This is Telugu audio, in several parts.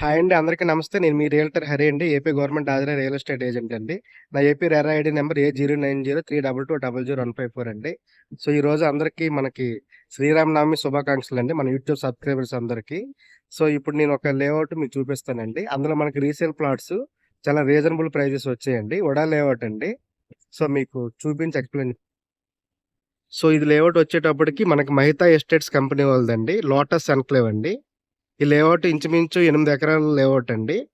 హాయ్ అండి. అందరికీ నమస్తే. నేను మీ రియల్టర్ హరి అండి. ఏపీ గవర్నమెంట్ ఆధార రియల్ ఎస్టేట్ ఏజెంట్ అండి. నా AP RERA ID number A0903222154 అండి. సో, ఈరోజు అందరికీ మనకి శ్రీరామనవమి శుభాకాంక్షలండి. మన యూట్యూబ్ సబ్స్క్రైబర్స్ అందరికీ. సో, ఇప్పుడు నేను ఒక లేఅవుట్ మీకు చూపిస్తానండి. అందులో మనకి రీసేల్ ప్లాట్స్ చాలా రీజనబుల్ ప్రైజెస్ వచ్చాయండి. వడా లేఅవుట్ అండి. సో, మీకు చూపించి ఎక్స్‌ప్లెయిన్. సో, ఇది లేఅవుట్ వచ్చేటప్పటికి మనకి మహితా ఎస్టేట్స్ కంపెనీ వాళ్ళదండి. లోటస్ ఎన్‌క్లేవ్ అండి. ఈ లేఅవుట్ ఇంచుమించు 8 ఎకరాల లేఅవుట్ అండి.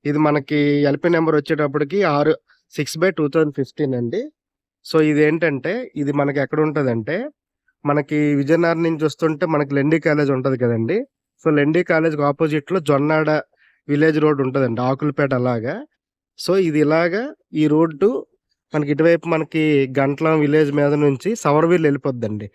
ఇది మనకి ఎల్‌పీ నంబర్ వచ్చేటప్పటికి 6/2015 అండి. సో, ఇదేంటంటే ఇది మనకి ఎక్కడుంటదంటే, మనకి విజయనగరం నుంచి వస్తుంటే మనకి లెండి కాలేజ్ ఉంటది కదండీ! సో, లెండి కాలేజ్‌కి అపోజిట్‌లో జొన్నాడ విలేజ్ రోడ్ ఉంటదండి. ఆకులపేట అలాగా. సో, ఇది ఇలాగా ఈ రోడ్డు మనకి ఇటువైపు మనకి గంట్లం విలేజ్ మీద నుంచి సవరవీల్ ఎళ్ళిపోద్దండి.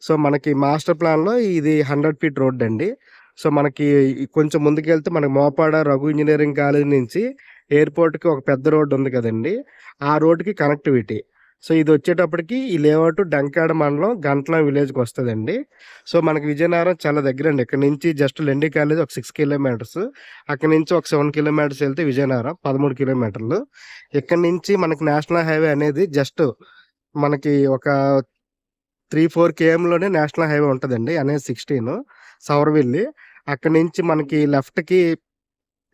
సో, మనకి మాస్టర్ ప్లాన్‌లో ఇది 100 ఫీట్ రోడ్డండి. సో, మనకి కొంచెం ముందుకెళ్తే మనకి మోపాడ రఘు ఇంజినీరింగ్ కాలేజ్ నుంచి ఎయిర్‌పోర్ట్‌కి ఒక పెద్ద రోడ్ ఉంది కదండీ! ఆ రోడ్‌కి కనెక్టివిటీ. సో, ఇదొచ్చేటప్పటికి ఈ లేఅవుట్ డెంకాడ మండలం గంట్లం విలేజ్‌కొస్తదండి. సో, మనకి విజయనగరం చాలా దగ్గరండి. ఇక్కడి నుంచి జస్ట్ లెండి కాలేజ్ ఒక 6 కిలోమీటర్స్. అక్కడి నుంచి ఒక 7 కిలోమీటర్స్ ఎళ్తే విజయనగరం 13 కిలోమీటర్లు. ఇక్కడి నుంచి మనకి నేషనల్ హైవే అనేది జస్ట్ మనకి ఒక 3, 4 కేఎంలోనే నేషనల్ హైవే ఉంటదండి. NH-16 సవరవెల్లి. అక్కడి నుంచి మనకి లెఫ్ట్‌కి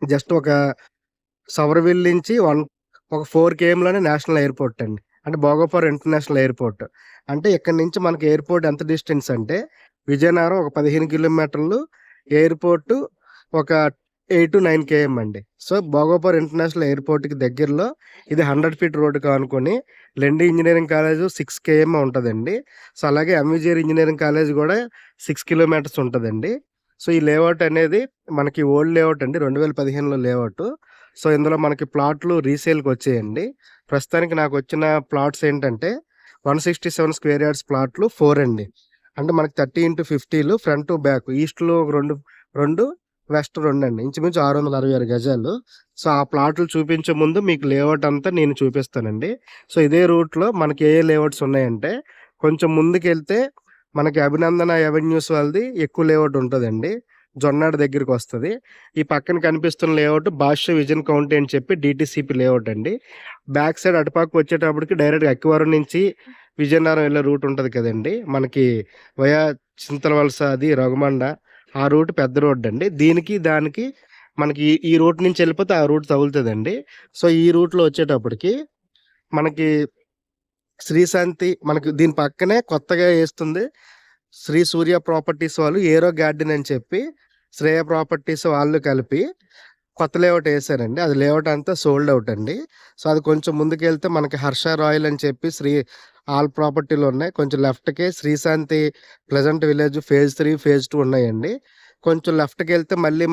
జస్ట్ ఒక సవరవెల్లి నుంచి ఒక 4 కేఎంలోనే నేషనల్ ఎయిర్‌పోర్ట్ అండి. అంటే భోగాపురం ఇంటర్నేషనల్ ఎయిర్‌పోర్ట్. అంటే ఇక్కడి నుంచి మనకి ఎయిర్‌పోర్ట్ ఎంత డిస్టెన్స్ అంటే విజయనగరం ఒక 15 కిలోమీటర్లు, ఎయిర్‌పోర్ట్ ఒక 8-9 కేఎం అండి. సో, భోగాపురం ఇంటర్నేషనల్ ఎయిర్‌పోర్ట్‌కి దగ్గరలో ఇది 100 ఫీట్ రోడ్డుకి ఆనుకొని లెండి ఇంజినీరింగ్ కాలేజ్ 6 కేఎం ఉంటదండి. సో, అలాగే ఎంవిజిఆర్ ఇంజినీరింగ్ కాలేజ్ గూడా 6 కిలోమీటర్స్ ఉంటదండి. సో, ఈ లేఅవుట్ అనేది మనకి ఓల్డ్ లేఅవుట్ అండి. 2015లో లేఅవుట్. సో, ఇందులో మనకి ప్లాట్లు రీసేల్‌కొచ్చాయండి. ప్రస్తుతానికి నాకొచ్చిన ప్లాట్స్ ఏంటంటే 167 స్క్వేర్ యార్డ్స్ ప్లాట్లు 4 అండి. అంటే మనకి 30x50లు ఫ్రంట్, బ్యాక్. ఈస్ట్‌లో ఒక 2, వెస్ట్ 2 అండి. ఇంచుమించు 666 గజాలు. సో, ఆ ప్లాట్లు చూపించే ముందు మీకు లేఅవుట్ అంతా నేను చూపిస్తానండి. సో, ఇదే రూట్‌లో మనకి ఏ లేఅవుట్స్ ఉన్నాయంటే కొంచెం ముందుకెళ్తే మనకి అభినందన అవెన్యూస్ వాళ్ళది ఎక్కువ లేఅవుట్ ఉంటదండి. జొన్నాడ దగ్గరికొస్తది. ఈ పక్కన కనిపిస్తున్న లేఅవుట్ భాష్య విజన్ కౌంటీ అని చెప్పి డీటీసీపీ లేఅవుట్ అండి. బ్యాక్ సైడ్ అటుపక్క వచ్చేటప్పటికి డైరెక్ట్‌గా అక్కివరం నుంచి విజయనగరం వెళ్ళే రూట్ ఉంటది కదండీ! మనకి వయా చింతలవలస అది రఘుమండ ఆ రూట్ పెద్ద రోడ్డండి. దీనికి దానికి మనకి ఈ రూట్ నుంచి ఎళ్ళిపోతే ఆ రూట్ తగులుతదండి. సో, ఈ రూట్‌లో వచ్చేటప్పటికి మనకి శ్రీశాంతి మనకి దీని పక్కనే కొత్తగా ఏస్తుంది శ్రీ సూర్య ప్రాపర్టీస్ వాళ్ళు ఏరో గార్డెన్ అని చెప్పి శ్రేయ ప్రాపర్టీస్ వాళ్ళు కలిపి కొత్త లేఅవుట్ ఏసారండి. అది లేఅవుట్ అంతా సోల్డ్ ఔట్ అండి. సో, అది కొంచెం ముందుకెళ్తే మనకి హర్ష రాయల్ అని చెప్పి ఆల్ ప్రాపర్టీలున్నాయి. కొంచెం లెఫ్ట్‌కి Srishanti pleasant village phase 3, phase 2 ఉన్నాయండి. కొంచెం లెఫ్ట్‌కెళ్తే మళ్ళీ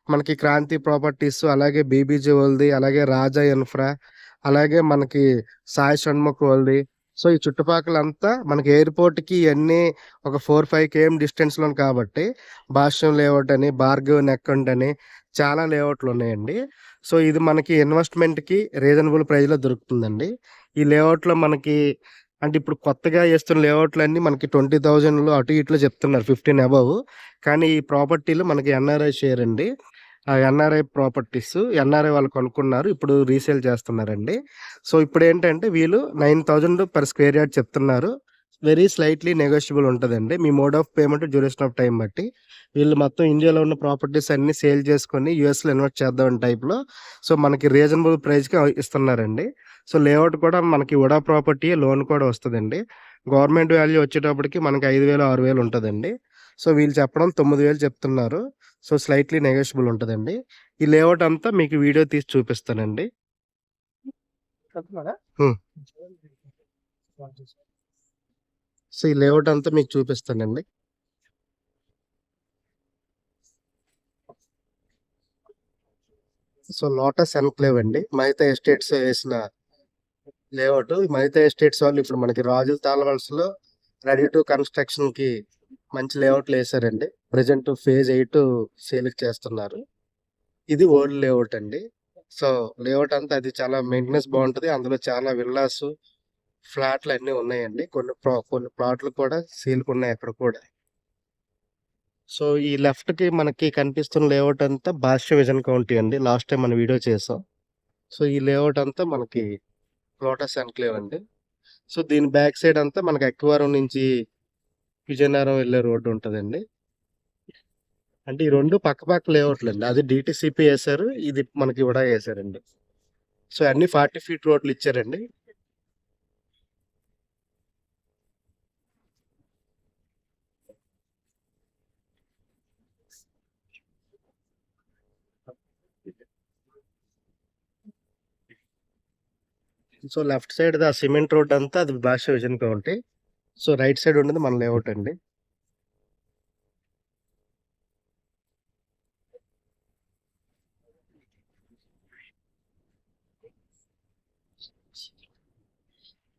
మనకి క్రాంతి ప్రాపర్టీస్, అలాగే బీబీజీ వాళ్ళది, అలాగే రాజా ఇన్ఫ్రా, అలాగే మనకి సాయి షణ్ముఖ్ వాళ్ళది. సో, ఈ చుట్టుపక్కలంతా మనకి ఎయిర్‌పోర్ట్‌కి ఇయన్నీ ఒక 4, 5 కేఎం డిస్టెన్స్‌లోనే కాబట్టి భాష్యం లేఅవుట్ అని, భార్గవ్ నెక్కండ్ అని చాలా లేఅవుట్లున్నాయండి. సో, ఇది మనకి ఇన్వెస్ట్‌మెంట్‌కి రీజనబుల్ ప్రైస్‌లో దొరుకుతుందండి. ఈ లేఅవుట్‌లో మనకి అంటే ఇప్పుడు కొత్తగా ఏస్తున్న లేఅవుట్‌లన్నీ మనకి 20,000లో అటు ఇటులో చెప్తున్నారు. 15 అబోవ్. కానీ ఈ ప్రాపర్టీలు మనకి ఎన్ఆర్ఐ షేర్ అండి. ఆ ఎన్ఆర్ఐ ప్రాపర్టీస్ ఎన్ఆర్ఐ వాళ్ళు కొనుక్కున్నారు. ఇప్పుడు రీసేల్ చేస్తున్నారండి. సో, ఇప్పుడేంటంటే వీళ్ళు 9,000 పర్ స్క్వేర్ యార్డ్ చెప్తున్నారు. వెరీ స్లైట్‌లీ నెగోషియబుల్ ఉంటదండి. మీ mode of payment, duration of time బట్టి. వీళ్ళు మొత్తం ఇండియాలో ఉన్న ప్రాపర్టీస్ అన్నీ సేల్ చేసుకొని యూఎస్‌లో ఇన్వెస్ట్ చేద్దాం టైప్‌లో. సో, మనకి రీజనబుల్ ప్రైస్‌కి ఇస్తున్నారండి. సో, లేఅవుట్ కూడా మనకి వుడా ప్రాపర్టీయే లోన్ కూడా వస్తదండి. గవర్నమెంట్ వాల్యూ వచ్చేటప్పటికి మనకి 5,000, 6,000 ఉంటదండి. సో, వీళ్ళు చెప్పడం 9,000 చెప్తున్నారు. సో, స్లైట్‌లీ నెగోషియబుల్ ఉంటదండి. ఈ లేఅవుట్ అంతా మీకు వీడియో తీసి చూపిస్తానండి. హ్మ్. సో, ఈ లేఅవుట్ అంతా మీకు చూపిస్తానండి. సో, లోటస్ ఎన్‌క్లేవ్ అండి. మహితా ఎస్టేట్స్ ఏసిన లేఅవుట్. మహితా ఎస్టేట్స్ వాళ్ళు ఇప్పుడు మనకి రాజుల తాళవలసలో రెడీ టు కన్‌స్ట్రక్షన్‌కి మంచి లేఅవుట్‌లేసారండి. ప్రెజెంట్ ఫేజ్ 8 సేల్‌కి చేస్తున్నారు. ఇది ఓల్డ్ లేఅవుట్ అండి. సో, లేఅవుట్ అంతా అది చాలా మెయింటెనెన్స్ బావుంటది. అందులో చాలా విల్లాసు, ఫ్లాట్‌లన్నీ ఉన్నాయండి. కొన్ని ప్లాట్లు కూడా సేల్‌కున్నాయి అక్కడ కూడా. సో, ఈ లెఫ్ట్‌కి మనకి కనిపిస్తున్న లేఅవుట్ అంతా భాష్య విజన్ కౌంటీ అండి. లాస్ట్ టైమ్ మనం వీడియో చేసాం. సో, ఈ లేఅవుట్ అంతా మనకి లోటస్ ఎన్‌క్లేవ్ అండి. సో, దీని బ్యాక్ సైడ్ అంతా మనకి అక్కివరం నుంచి విజయనగరం వెళ్ళే రోడ్డు ఉంటదండి. అంటే ఈ 2 పక్క లేఅవుట్లండి. అది డీటీసీపీ ఏసారు. ఇది మనకి ఉడా ఏసారండి. సో, అన్నీ 40 ఫీట్ రోడ్లు ఇచ్చారండి. సో, లెఫ్ట్ సైడ్‌ది ఆ సిమెంట్ రోడ్ అంతా అది Bhashya vision county. So, right side ఉన్నది మన లేఅవుట్ అండి.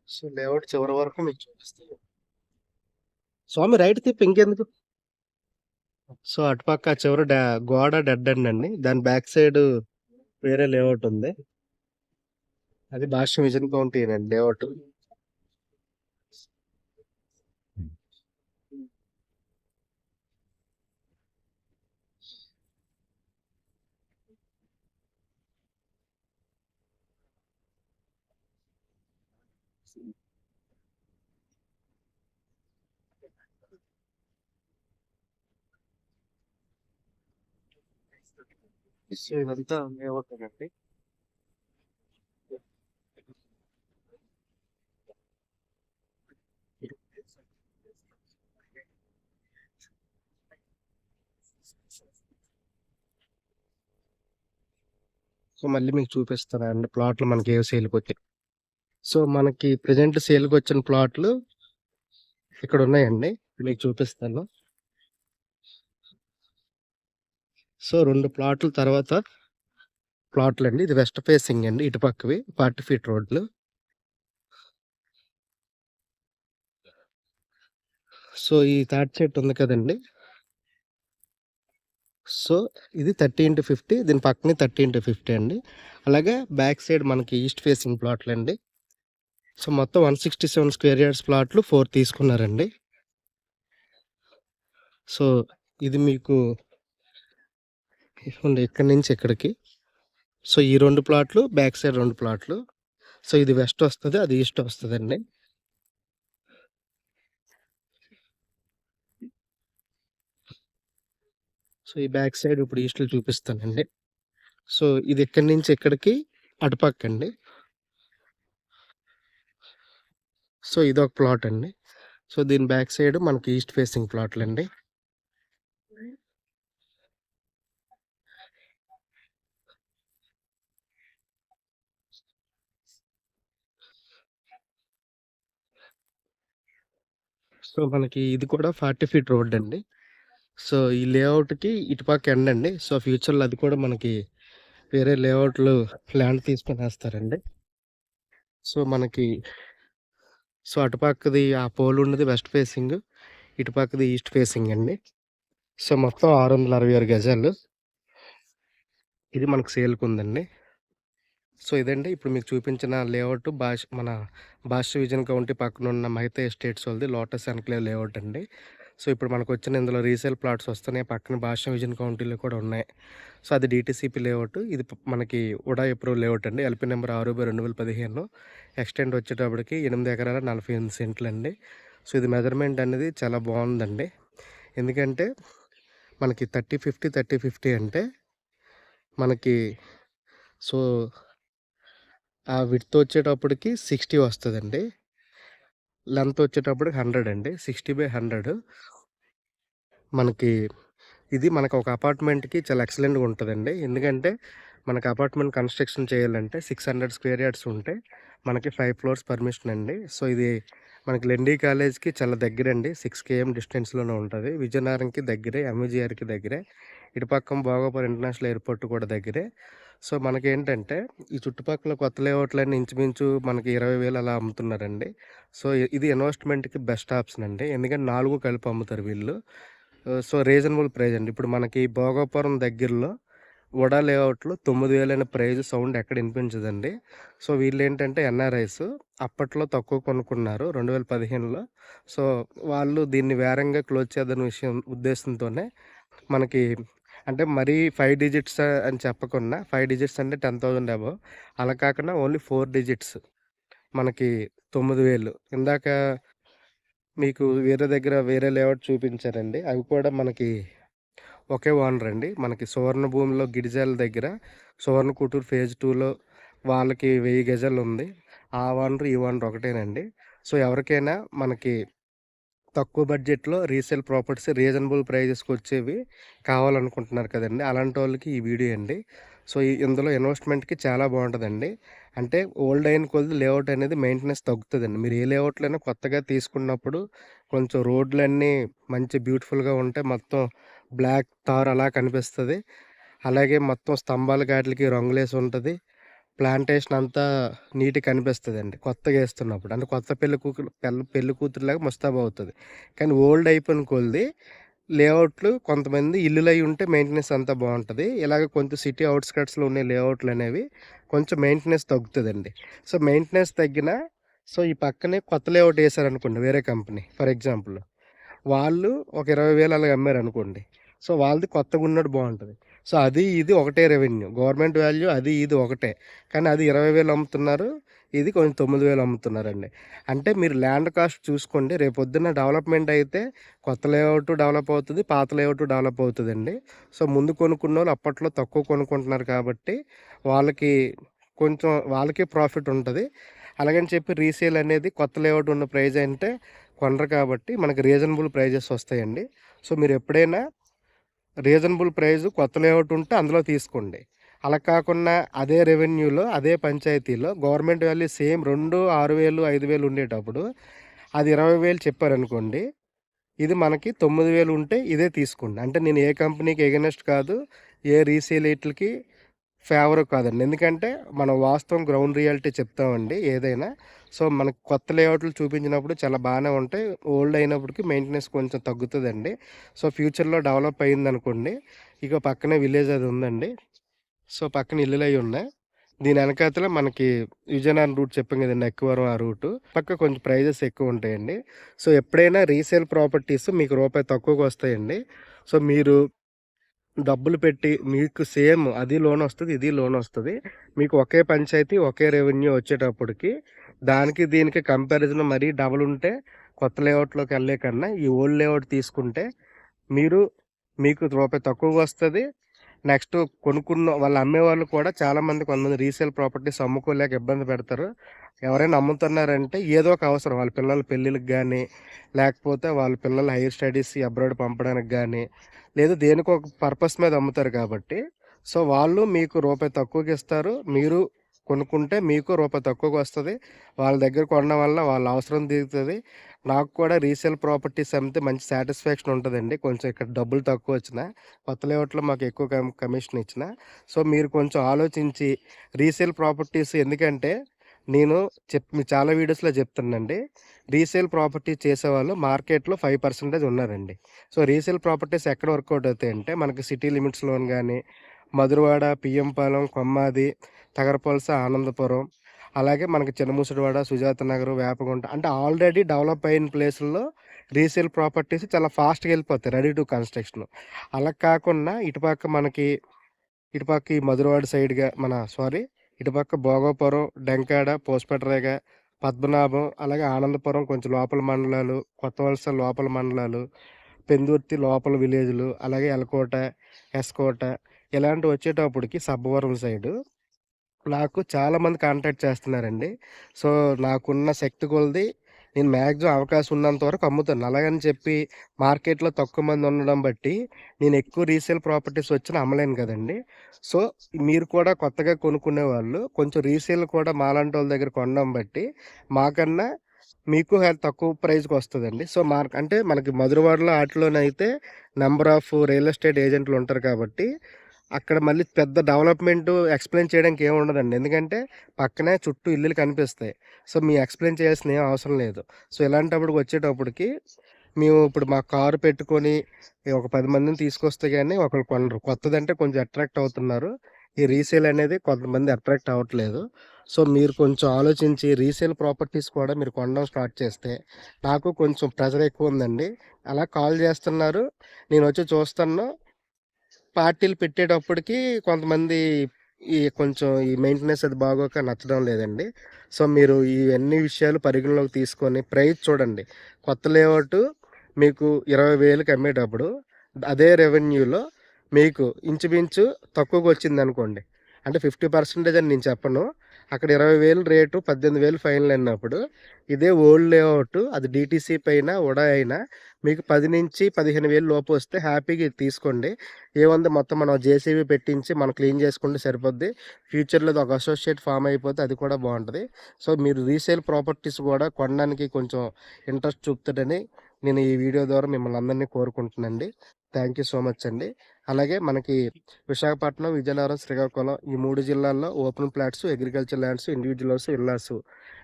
సో, లేఅవుట్ చివరి వరకు మీకు చూపిస్తాను. స్వామి రైట్ తిప్పు ఇంకెందుకు. సో, అటుపక్క చివర గోడ డెడ్ ఎండ్ అండి. దాని బ్యాక్ సైడ్ వేరే లేఅవుట్ ఉంది. అది భాష్య విజన్ కౌంటీనండి లేఅవుట్. సో, ఇదంతా లేఅవుట్ అండి. సో, మళ్ళీ మీకు చూపిస్తానండి ప్లాట్లు మనకి ఏవి సేల్‌కొచ్చాయి. సో, మనకి ప్రెజెంట్ సేల్‌కొచ్చిన ప్లాట్లు ఇక్కడ ఉన్నాయండి. మీకు చూపిస్తాను. సో, 2 ప్లాట్ల తర్వాత ప్లాట్లండి. ఇది వెస్ట్ ఫేసింగ్ అండి. ఇటు పక్కవి 40 ఫీట్ రోడ్లు. సో, ఈ తాటి చెట్టు ఉంది కదండీ! సో, ఇది 30x50 దీని పక్కనే 30x50 అండి. అలాగే బ్యాక్ సైడ్ మనకి ఈస్ట్ ఫేసింగ్ ప్లాట్లండి. సో, మొత్తం 167 స్క్వేర్ యార్డ్స్ ప్లాట్లు 4 తీసుకున్నారండి. సో, ఇది మీకు ఇదిగోండి ఇక్కడి నుంచి ఇక్కడికి. సో, ఈ 2 ప్లాట్లు, బ్యాక్ సైడ్ 2 ప్లాట్లు. సో, ఇది వెస్ట్ వస్తది. అది ఈస్ట్ వస్తదండి. సో, ఈ బ్యాక్ సైడ్ ఇప్పుడు ఈస్ట్‌లో చూపిస్తానండి. సో, ఇది ఇక్కడి నుంచి ఇక్కడికి అటుపక్కండి. సో, ఇదొక ప్లాట్ అండి. సో, దీని బ్యాక్ సైడ్ మనకి ఈస్ట్ ఫేసింగ్ ప్లాట్లండి. సో, మనకి ఇది కూడా 40 ఫీట్ రోడ్ అండి. సో, ఈ లేఅవుట్‌కి ఇటుపక్క ఎండ్ అండి. సో, ఫ్యూచర్‌లో అది కూడా మనకి వేరే లేఅవుట్‌లు ల్యాండ్ తీసుకొనేస్తారండి. సో, మనకి అటుపక్కది ఆ పోల్ ఉన్నది వెస్ట్ ఫేసింగ్. ఇటుపక్కది ఈస్ట్ ఫేసింగ్ అండి. సో, మొత్తం 666 గజాలు. ఇది మనకు సేల్‌కుందండి. సో, ఇదండి ఇప్పుడు మీకు చూపించిన లేఅవుట్ మన భాష్య విజన్ కౌంటీ పక్కనున్న మహితా ఎస్టేట్స్ వాళ్ళది లోటస్ ఎన్‌క్లేవ్ లేఅవుట్ అండి. సో, ఇప్పుడు మనకొచ్చిన ఇందులో రీసేల్ ప్లాట్స్ వస్తున్నాయి. పక్కన భాష్య విజన్ కౌంటీలో కూడా ఉన్నాయి. సో, అది డీటీసీపీ లేఅవుట్. ఇది మనకి ఉడా అప్రూవ్ లేఅవుట్ అండి. ఎల్‌పీ నంబర్ 6/2015 ఎక్స్టెండ్ వచ్చేటప్పటికి 8 ఎకరాల 48 సెంట్లండి. సో, ఇది మెజర్‌మెంట్ అనేది చాలా బాగుందండి. ఎందుకంటే మనకి 30/50, 30/50 అంటే మనకి సో ఆ విడ్త్ వచ్చేటప్పటికి 60 వస్తదండి. లెంత్ వచ్చేటప్పటికి 100 అండి. 60/100 మనకి ఇది మనకు ఒక అపార్ట్మెంట్‌కి చాలా ఎక్సలెంట్‌గా ఉంటదండి. ఎందుకంటే మనకు అపార్ట్మెంట్ కన్‌స్ట్రక్షన్ చేయాలంటే 600 స్క్వేర్ యార్డ్స్ ఉంటే మనకి 5 ఫ్లోర్స్ పర్మిషన్ అండి. సో, ఇది మనకి లెండీ కాలేజ్‌కి చాలా దగ్గరండి. 6 కేఎం డిస్టెన్స్‌లోనే ఉంటది. విజయనగరంకి దగ్గరే, ఎంవిజిఆర్‌కి దగ్గరే. ఇటుపక్కన భోగాపురం ఇంటర్నేషనల్ ఎయిర్‌పోర్ట్ కూడా దగ్గరే. సో, మనకేంటంటే ఈ చుట్టుపక్కల కొత్త లేఅవుట్లన్నీ ఇంచుమించు మనకి 20,000 అలా అమ్ముతున్నారండి. సో, ఇది ఇన్వెస్ట్‌మెంట్‌కి బెస్ట్ ఆప్షన్ అండి. ఎందుకంటే 4 కలిపి అమ్ముతారు వీళ్ళు. సో, రీజనబుల్ ప్రైస్ అండి. ఇప్పుడు మనకి భోగాపురం దగ్గరలో వడా లేఅవుట్‌లో 9,000 అనే ప్రైజ్ సౌండ్ ఎక్కడ ఇనిపించదండి. సో, వీళ్ళేంటంటే ఎన్ఆర్ఐస్ అప్పట్లో తక్కువ కొనుక్కున్నారు 2015లో. సో, వాళ్ళు దీన్ని వేరంగా క్లోజ్ చేద్దని ఉద్దేశంతోనే మనకి అంటే మరీ 5 డిజిట్స్ అని చెప్పకుండా 5 డిజిట్స్ అంటే 10,000 అబోవ్ అలా కాకుండా ఓన్లీ 4 డిజిట్స్ మనకి 9,000 ఇందాక మీకు వేరే దగ్గర వేరే లేఅవుట్ చూపించారండి. అవి కూడా మనకి ఒకే ఓనర్ అండి. మనకి సువర్ణ భూమిలో గిరిజాల దగ్గర సువర్ణ కుటీర్ ఫేజ్ 2లో వాళ్ళకి 1000 గజాలుంది. ఆ ఓనర్, ఈ ఓనర్ ఒకటేనండి. సో, ఎవరికైనా మనకి తక్కువ బడ్జెట్‌లో రీసేల్ ప్రాపర్టీస్ రీజనబుల్ ప్రైజెస్‌కొచ్చేవి కావాలనుకుంటున్నారు కదండీ! అలాంటోళ్ళకి ఈ వీడియో అండి. సో, ఇందులో ఇన్వెస్ట్‌మెంట్‌కి చాలా బావుంటదండి. అంటే ఓల్డ్ అయిన కొద్దీ లేఅవుట్ అనేది మెయింటెనెన్స్ తగ్గుతదండి. మీరు ఏ లేఅవుట్‌లైనా కొత్తగా తీసుకున్నప్పుడు కొంచెం రోడ్లన్నీ మంచి బ్యూటిఫుల్‌గా ఉంటే మొత్తం బ్లాక్ తార్ అలా కనిపిస్తది. అలాగే మొత్తం స్తంభాలకి ఆటిలకి రంగులేసి ఉంటది. ప్లాంటేషన్ అంతా నీట్‌గా కనిపిస్తదండి. కొత్తగా ఏస్తున్నప్పుడు. అంటే కొత్త పెళ్లి కూతురులాగా ముస్తాబవుతది. కానీ ఓల్డ్ అయిపోయిన కొలిది లేఅవుట్లు కొంతమంది ఇల్లులయి ఉంటే మెయింటెనెన్స్ అంతా బావుంటది. ఇలాగ కొంచెం సిటీ ఔట్‌స్కర్ట్స్‌లో ఉండే లేఅవుట్లనేవి కొంచెం మెయింటెనెన్స్ తగ్గుతదండి. సో, మెయింటెనెన్స్ తగ్గినా సో, ఈ పక్కనే కొత్త లేఅవుట్ ఏసారనుకోండి వేరే కంపెనీ ఫర్ ఎగ్జాంపుల్. వాళ్ళు ఒక 20,000 అలాగ అమ్మారనుకోండి. సో, వాళ్ళది కొత్తగున్నోటి బావుంటది. సో, అది ఇది ఒకటే రెవెన్యూ. గవర్నమెంట్ వాల్యూ అది ఇది ఒకటే. కానీ అది 20,000 అమ్ముతున్నారు. ఇది కొంచెం 9,000 అమ్ముతున్నారండి. అంటే మీరు ల్యాండ్ కాస్ట్ చూసుకోండి. రేపొద్దున్న డెవలప్‌మెంట్ అయితే కొత్త లేఅవుట్ డెవలప్ అవుతది. పాత లేఅవుట్ డెవలప్ అవుతదండి. సో, ముందు కొనుక్కున్నోళ్ళు అప్పట్లో తక్కువ కొనుక్కుంటున్నారు కాబట్టి వాళ్ళకి కొంచెం వాళ్ళకే ప్రాఫిట్ ఉంటది. అలాగని చెప్పి రీసేల్ అనేది కొత్త లేఅవుట్ ఉన్న ప్రైజ్ అంటే కొనరు కాబట్టి మనకి రీజనబుల్ ప్రైజెస్ వస్తాయండి. సో, మీరెప్పుడైనా రీజనబుల్ ప్రైస్ కొత్త లేఅవుట్ ఉంటే అందులో తీసుకోండి. అలా కాకుండా అదే రెవెన్యూలో, అదే పంచాయతీలో గవర్నమెంట్ వాల్యూ సేమ్ 2, 6,000, 5,000 ఉండేటప్పుడు అది 20,000 చెప్పారనుకోండి. ఇది మనకి 9,000 ఉంటే ఇదే తీసుకోండి. అంటే నేను ఏ కంపెనీకి ఎగనెస్ట్ కాదు. ఏ రీసేలేట్లకి ఫేవర్ కాదండి. ఎందుకంటే మనం వాస్తవం గ్రౌండ్ రియాలిటీ చెప్తామండి ఏదైనా. సో, మనకు కొత్త లేఅవుట్లు చూపించినప్పుడు చాలా బానే ఉంటాయి. ఓల్డ్ అయినప్పటికి మెయింటెనెన్స్ కొంచెం తగ్గుతదండి. సో, ఫ్యూచర్‌లో డెవలప్ అయిందనుకోండి, ఇగో పక్కనే విలేజ్ అది ఉందండి. సో, పక్కన ఇల్లులయి ఉన్నాయి. దీని ఎనకాతల మనకి విజయనగరం రూట్ చెప్పాం కదండీ! ఎక్కవరం ఆ రూటు. పక్క కొంచెం ప్రైజెస్ ఎక్కువుంటాయండి. సో, ఎప్పుడైనా రీసేల్ ప్రాపర్టీస్ మీకు రూపాయి తక్కువకొస్తాయండి. సో, మీరు డబ్బులు పెట్టి మీకు సేమ్ అది లోనొస్తది, ఇది లోనొస్తది. మీకు ఒకే పంచాయతీ, ఒకే రెవెన్యూ వచ్చేటప్పటికి దానికి దీనికి కంపారిజన్ మరీ డబల్ ఉంటే కొత్త లేఅవుట్‌లోకెళ్ళే కన్నా ఈ ఓల్డ్ లేఅవుట్ తీసుకుంటే మీరు మీకు రూపాయి తక్కువగొస్తది. నెక్స్ట్ కొనుక్కున్న వాళ్ళు అమ్మేవాళ్ళు కూడా చాలామంది కొంతమంది రీసేల్ ప్రాపర్టీస్ అమ్ముకోలేక ఇబ్బంది పెడతారు. ఎవరైనా అమ్ముతున్నారంటే ఏదో ఒక అవసరం వాళ్ళ పిల్లల పెళ్ళిళ్ళకి గానీ, లేకపోతే వాళ్ళ పిల్లల హైర్ స్టడీస్ అబ్రాడ్ పంపడానికి గానీ, లేదు దేనికో ఒక పర్పస్ మీద అమ్ముతారు కాబట్టి, సో, వాళ్ళు మీకు రూపాయి తక్కువకిస్తారు. మీరు కొనుక్కుంటే మీకు రూపాయి తక్కువకొస్తది. వాళ్ళ దగ్గర కొనడం వల్ల వాళ్ళ అవసరం తీరుతది. నాకు కూడా రీసేల్ ప్రాపర్టీస్ అమ్మితే మంచి సాటిస్ఫాక్షన్ ఉంటదండి. కొంచెం ఇక్కడ డబ్బులు తక్కువొచ్చినా, కొత్త లేఅవుట్‌లో మాకు ఎక్కువ కమిషన్ ఇచ్చినా. సో, మీరు కొంచెం ఆలోచించి రీసేల్ ప్రాపర్టీస్ ఎందుకంటే నేను మీకు చాలా వీడియోస్‌లో చెప్తానండి. రీసేల్ ప్రాపర్టీ చేసేవాళ్ళు మార్కెట్‌లో 5% ఉన్నారండి. సో, రీసేల్ ప్రాపర్టీస్ ఎక్కడ వర్కౌట్ అవుతాయంటే మనకి సిటీ లిమిట్స్‌లోని గాని, మధురవాడ, పియ్యంపాలెం, కొమ్మాది, తగరపొలస, ఆనందపురం, అలాగే మనకి చిన్నముసిడివాడ, సుజాత నగరు, వేపగుంట అంటే ఆల్రెడీ డెవలప్ అయిన ప్లేసుల్లో రీసేల్ ప్రాపర్టీస్ చాలా ఫాస్ట్‌గా ఎళ్ళిపోతాయి. Ready to construction. అలా కాకుండా ఇటుపక్క ఈ మధురవాడ సైడ్‌గా ఇటుపక్క భోగాపురం, డెంకాడ, పోస్పేటరేగ, పద్మనాభం, అలాగే ఆనందపురం కొంచెం లోపల మండలాలు, కొత్తవలస లోపల మండలాలు, పెందుర్తి లోపల విలేజ్‌లు, అలాగే ఎలకోట, ఎస్కోట ఇలాంటివొచ్చేటప్పటికి సబ్బవరం సైడు నాకు చాలామంది కాంటాక్ట్ చేస్తున్నారండి. సో, నాకున్న శక్తి కొలది నేను మాక్సిమం అవకాశం ఉన్నంత వరకు అమ్ముతాను. అలాగని చెప్పి మార్కెట్‌లో తక్కువ మంది ఉండడం బట్టి నేను ఎక్కువ రీసేల్ ప్రాపర్టీస్ వచ్చినా అమ్మలేను కదండీ! సో, మీరు కూడా కొత్తగా కొనుక్కునేవాళ్ళు కొంచెం రీసేల్ కూడా మాలాంటోళ్ళ దగ్గర కొనడం బట్టి మాకన్నా మీకు తక్కువ ప్రైస్‌కొస్తదండి. సో, అంటే మనకి మధురవాడలో ఆటిలోనైతే నంబర్ ఆఫ్ రియల్ ఎస్టేట్ ఏజెంట్లు ఉంటారు కాబట్టి అక్కడ మళ్ళీ పెద్ద డెవలప్‌మెంటు ఎక్స్‌ప్లెయిన్ చేయడానికి ఏముండదండి. ఎందుకంటే పక్కనే చుట్టూ ఇల్లులు కనిపిస్తాయి. సో, మీ ఎక్స్‌ప్లెయిన్ చేయాల్సిన ఏం అవసరం లేదు. సో, ఇలాంటప్పుడు వచ్చేటప్పటికి మేము ఇప్పుడు మా కారు పెట్టుకొని ఒక 10 మందిని తీసుకొస్తే గాని ఒకళ్ళు కొనరు. కొత్తదంటే కొంచెం అట్రాక్ట్ అవుతున్నారు. ఈ రీసేల్ అనేది కొంతమంది అట్రాక్ట్ అవ్వట్లేదు. సో, మీరు కొంచెం ఆలోచించి రీసేల్ ప్రాపర్టీస్ కూడా మీరు కొనడం స్టార్ట్ చేస్తే, నాకు కొంచెం ప్రెషర్ ఎక్కువుందండి. అలా కాల్ చేస్తున్నారు. నేనొచ్చి చూస్తాను. పార్టీలు పెట్టేటప్పటికి కొంతమంది కొంచెం ఈ మెయింటెనెన్స్ అది బాగోక నచ్చడం లేదండి. సో, మీరు ఇవన్నీ విషయాలు పరిగణలోకి తీసుకొని ప్రైస్ చూడండి. కొత్త లేఅవుట్ మీకు 20,000కి అమ్మేటప్పుడు అదే రెవెన్యూలో మీకు ఇంచుమించు తక్కువకొచ్చిందనుకోండి. అంటే 50% అని నేను చెప్పను. అక్కడ 20,000 రేటు 18,000 ఫైనల్ అన్నప్పుడు ఇదే ఓల్డ్ లేఅవుట్ అది డీటీసీ పైన, ఉడా అయినా మీకు 10,000-15,000 లోపు వస్తే హ్యాపీగా ఇది తీసుకోండి. ఏముంది మొత్తం మనం జేసీబీ పెట్టించి మనం క్లీన్ చేసుకుంటే సరిపోద్ది. ఫ్యూచర్‌లో ఒక అసోసియేట్ ఫార్మ్ అయిపోతే అది కూడా బావుంటది. సో, మీరు రీసేల్ ప్రాపర్టీస్ కూడా కొనడానికి కొంచెం ఇంట్రెస్ట్ చూపుతారని నేను ఈ వీడియో ద్వారా మిమ్మల్ని అందరినీ కోరుకుంటున్నానండి. థ్యాంక్ యూ సో మచ్ అండి. అలాగే మనకి విశాఖపట్నం, విజయనగరం, శ్రీకాకుళం ఈ 3 జిల్లాల్లో open plots, agriculture lands, individuals, villas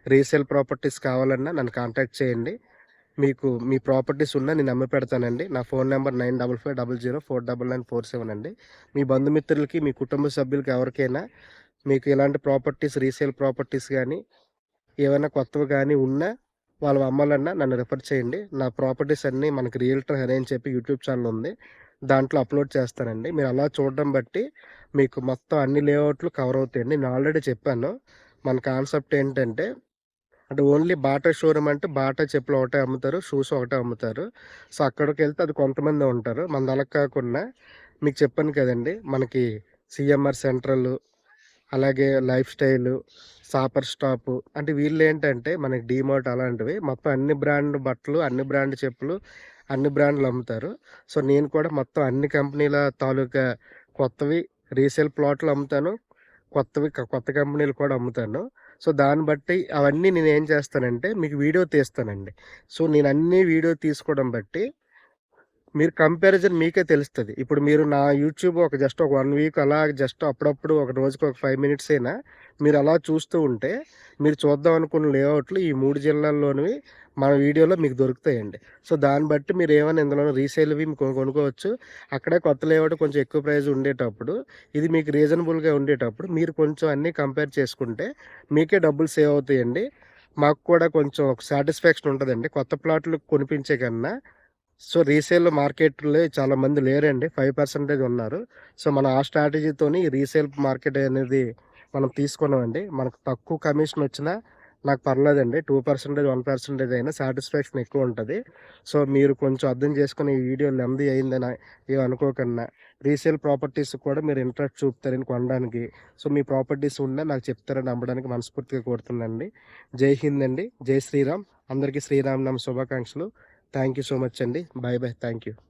resale properties కావాలన్నా నన్ను కాంటాక్ట్ చేయండి. మీకు మీ ప్రాపర్టీస్ ఉన్నా నేను అమ్మి పెడతానండి. నా ఫోన్ నెంబర్ 9550049947 అండి. మీ బంధుమిత్రులకి, మీ కుటుంబ సభ్యులకి ఎవరికైనా మీకు ఇలాంటి ప్రాపర్టీస్ రీసేల్ ప్రాపర్టీస్ గానీ, ఏవైనా కొత్తవి గానీ ఉన్నా వాళ్ళు అమ్మాలన్నా నన్ను రిఫర్ చేయండి. నా ప్రాపర్టీస్ అన్నీ మనకి రియల్టర్ హరి అని చెప్పి యూట్యూబ్ ఛానల్ ఉంది. దాంట్లో అప్లోడ్ చేస్తానండి. మీరు అలా చూడడం బట్టి మీకు మొత్తం అన్ని లేఅవుట్లు కవర్ అవుతాయండి. నేను ఆల్రెడీ చెప్పాను. మన కాన్సెప్ట్ ఏంటంటే అంటే ఓన్లీ బాటా షోరూమ్ అంటే బాటా చెప్పులు ఒకటే అమ్ముతారు. షూస్ ఒకటే అమ్ముతారు. సో, అక్కడికెళ్తే అది కొంతమందే ఉంటారు. మనది అలా కాకుండా మీకు చెప్పాను కదండీ! మనకి సీఎంఆర్ సెంట్రల్ అలాగే లైఫ్ స్టైలు, షాపర్ స్టాపు అంటే వీళ్ళేంటంటే మనకి డీమార్ట్ అలాంటివి మొత్తం అన్ని బ్రాండ్ బట్టలు, అన్ని బ్రాండ్ చెప్పులు, అన్ని బ్రాండ్‌లు అమ్ముతారు. సో, నేను కూడా మొత్తం అన్ని కంపెనీల తాలూకా కొత్తవి రీసేల్ ప్లాట్లు అమ్ముతాను. కొత్త కంపెనీలు కూడా అమ్ముతాను. సో, దాన్ని బట్టి అవన్నీ నేనేం చేస్తానంటే మీకు వీడియో తీస్తానండి. సో, నేనన్నీ వీడియో తీసుకోవడం బట్టి మీరు కంపారిజన్ మీకే తెలుస్తది. ఇప్పుడు మీరు నా యూట్యూబ్ జస్ట్ ఒక 1 వీక్ అలా జస్ట్ అప్పుడప్పుడు ఒక రోజుకి ఒక 5 మినిట్స్ అయినా మీరు అలా చూస్తూ ఉంటే, మీరు చూద్దాం అనుకున్న లేఅవుట్లు ఈ 3 జిల్లాల్లోనివి మన వీడియోలో మీకు దొరుకుతాయండి. సో, దాన్ని బట్టి మీరు ఏమైనా ఇందులోను రీసేల్‌వి కొనుక్కోవచ్చు. అక్కడే కొత్త లేఅవుట్ కొంచెం ఎక్కువ ప్రైస్ ఉండేటప్పుడు, ఇది మీకు రీజనబుల్‌గా ఉండేటప్పుడు మీరు కొంచెం అన్నీ కంపేర్ చేసుకుంటే మీకే డబ్బులు సేవ్ అవుతాయండి. మాకు కూడా కొంచెం ఒక సాటిస్ఫాక్షన్ ఉంటదండి. కొత్త ప్లాట్లు కొనిపించే కన్నా సో, రీసేల్ మార్కెట్‌లో చాలా మంది లేరండి. 5% ఉన్నారు. సో, మనం ఆ స్ట్రాటజీతోని రీసేల్ మార్కెట్ అనేది మనం తీసుకున్నామండి. మనకు తక్కువ కమిషన్ వచ్చినా నాకు పర్లేదండి. 2%, 1% అయినా సాటిస్ఫాక్షన్ ఎక్కువుంటది. సో, మీరు కొంచెం అర్థం చేసుకొని ఈ వీడియో లెంథీ అయిందని ఏమి అనుకోకుండా రీసేల్ ప్రాపర్టీస్ కూడా మీరు ఇంట్రెస్ట్ చూపుతారని కొనడానికి. సో, మీ ప్రాపర్టీస్ ఉన్నా నాకు చెప్తారని నమ్మడానికి మనస్ఫూర్తిగా కోరుతున్నానండి. జై హింద్ అండి. జై శ్రీరామ్. అందరికీ శ్రీరామనవమి శుభాకాంక్షలు. థ్యాంక్ యూ సో మచ్ అండి. Bye bye. Thank you.